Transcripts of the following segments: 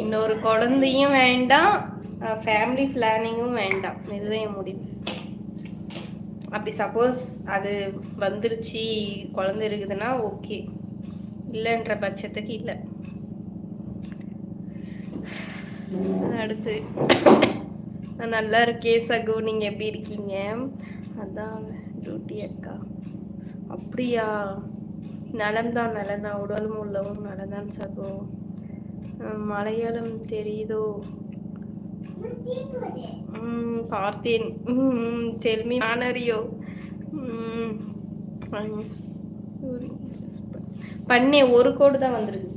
இன்னொரு குழந்தையும் வேண்டாம், ஃபேமிலி பிளானிங்கும் வேண்டாம். இதுதான் என் முடிவு. அப்படி சப்போஸ் அது வந்துருச்சு, குழந்தை இருக்குதுன்னா ஓகே, இல்லைன்ற பட்சத்துக்கு இல்லை. அடுத்து நான் நல்லா இருக்கேன் சகு, நீங்கள் எப்படி இருக்கீங்க? அதான் டியூட்டி அக்கா. அப்படியா? நலம்தான் நலம்தான், உடலும் உள்ளவும் நலம்தான் சகு. மலையாளம் தெரியுதோ? பார்த்தேன். டெல்மி மானரியோ பண்ணேன். ஒரு கோடு தான் வந்திருக்கு.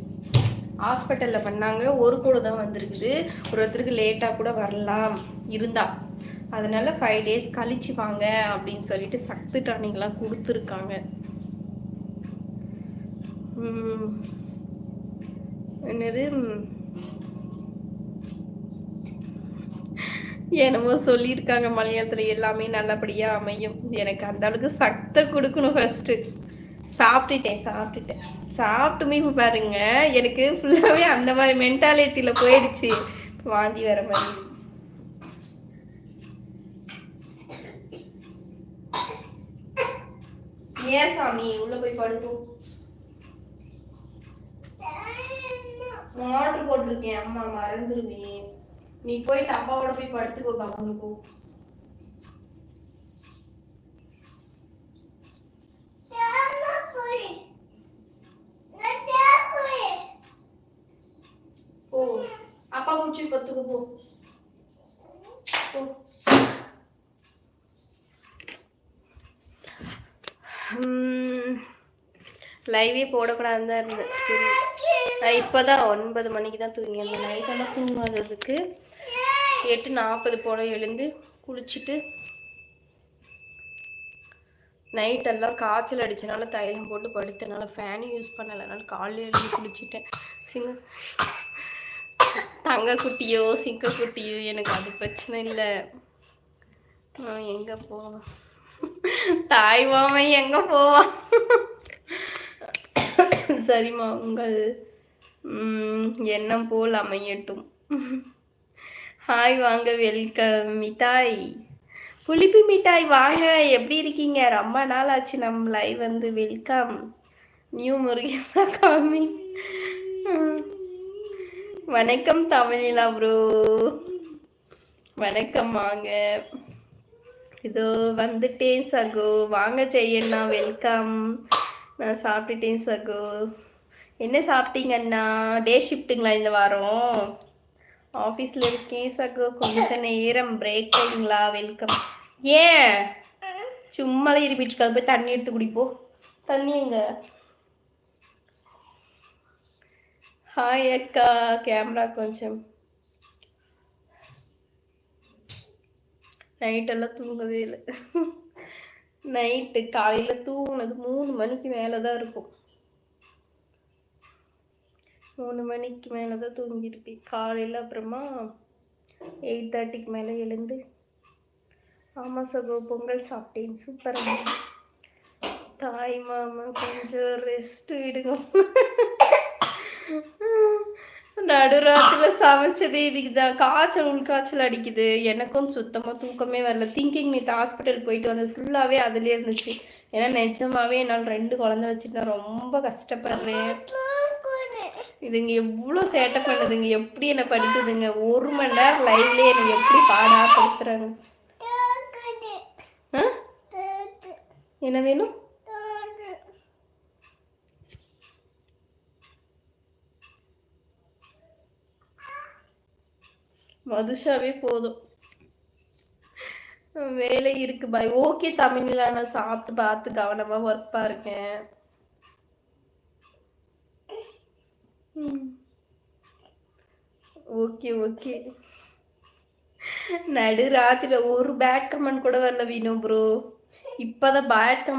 ஹாஸ்பிட்டலில் பண்ணாங்க, ஒரு கோடு தான் வந்திருக்குது. ஒருத்தருக்கு லேட்டாக கூட வரலாம் இருந்தா, அதனால 5 days கழிச்சு வாங்க அப்படின்னு சொல்லிட்டு சக்தி டானிக்லாம் கொடுத்துருக்காங்க. என்னது என்னமோ சொல்லியிருக்காங்க மலையாளத்தில், எல்லாமே நல்லபடியாக அமையும். எனக்கு அந்த அளவுக்கு சக்தி கொடுக்கணும். ஃபர்ஸ்ட்டு சாப்பிட்டுட்டேன். சாப்பிட்டுமே இப்போ பாருங்க, எனக்கு ஃபுல்லாகவே அந்த மாதிரி மென்டாலிட்டியில் போயிடுச்சு. வாந்தி வர மாதிரி. ஏன் சாமி உள்ள போய் படுத்தோம்? ஆர்டர் போட்டிருக்கேன் அம்மா, மறந்துருவேன். நீ போயிட்டு அப்பாவோட போய் படுத்துக்கோ. கவனிக்கோ. ஓ, அப்பா பூச்சி பத்துக்கு போ. லைவே போடக்கூடாதுன்னு தான் இருந்தது. சரி, நான் இப்போதான் 9 மணிக்கு தான் தூங்கி. நைட்டெல்லாம் தூங்காததுக்கு 8:40 போல எழுந்து குளிச்சுட்டு, நைட்டெல்லாம் காய்ச்சல் அடிச்சனால தைலம் போட்டு படுத்தனால ஃபேன் யூஸ் பண்ணலைனால காலையில் எழுந்து குளிச்சுட்டேன். தங்க குட்டியோ சிங்க குட்டியோ எனக்கு அது பிரச்சனை இல்லை. எங்கே போவோம், தாய் மாமன் எங்கே போவான்? சரிம்மா, உங்கள் எண்ணம் போல் அமையட்டும். ஹாய், வாங்க, வெல்கம். மிட்டாய், புளிப்பு மிட்டாய் வாங்க. எப்படி இருக்கீங்க? ரொம்ப நாள் ஆச்சு நம்ம லைவ் வந்து. வெல்கம். நியூ முருகேசா காமி. வணக்கம் தமிழிலா ப்ரோ, வணக்கம். வாங்க, இதோ வந்துட்டேன் சகோ. வாங்க செய்யண்ணா, வெல்கம். நான் சாப்பிட்டுட்டேன் சகோ. என்ன சாப்பிட்டீங்க அண்ணா? டே ஷிஃப்ட்டுங்களா இந்த வாரம்? ஆஃபீஸில் இருக்கேன் சகோ. கொஞ்சம் நேரம் பிரேக் டைங்களா? வெல்கம். ஏன் சும்மாலே இருப்பிட்டு போய் தண்ணி எடுத்து குடிப்போ. தண்ணி எங்க? ஹாய் அக்கா. கேமரா கொஞ்சம். நைட்டெல்லாம் தூங்கவே இல்லை. நைட்டு காலையில் தூங்கினது 3 மணிக்கு மேலே தான் இருக்கும். 3 மணிக்கு மேலே தான் தூங்கியிருப்பேன். காலையில் அப்புறமா 8:30க்கு மேலே எழுந்து. ஆமாம் சகோ, பொங்கல் சாப்பிட்டேன். சூப்பராக. தாய் மாமா கொஞ்சம் ரெஸ்ட் விடுங்க. நடுராத்தில் சமைச்சதே இதுக்கு தான். உள்காய்ச்சல் அடிக்குது. எனக்கும் சுத்தமாக தூக்கமே வரல. திங்கிங் நேற்று ஹாஸ்பிட்டல் போயிட்டு வந்தது ஃபுல்லாகவே அதுலேயே இருந்துச்சு. ஏன்னா நிஜமாவே என்னால் 2 குழந்தை வச்சுட்டு நான் ரொம்ப கஷ்டப்படுறேன். இதுங்க எவ்வளோ சேட்டை பண்ணுதுங்க, எப்படி என்னை படிக்குதுங்க. 1 மணி நேரம் லைவ்லேயே எனக்கு எப்படி பாடாப்படுத்துறாங்க. என்ன வேணும்? மதுஷாவே போதும், வேலை இருக்கு பாய். ஓகே தமிழ்ல, நான் சாப்பிட்டு பார்த்து கவனமாக ஒர்க்காக இருக்கேன். Okay okay. நடு ராத்திரில ஒரு பேட் கமெண்ட் கூட வரல வீணோ ப்ரோ. இப்போதான் பேட் கமெண்ட்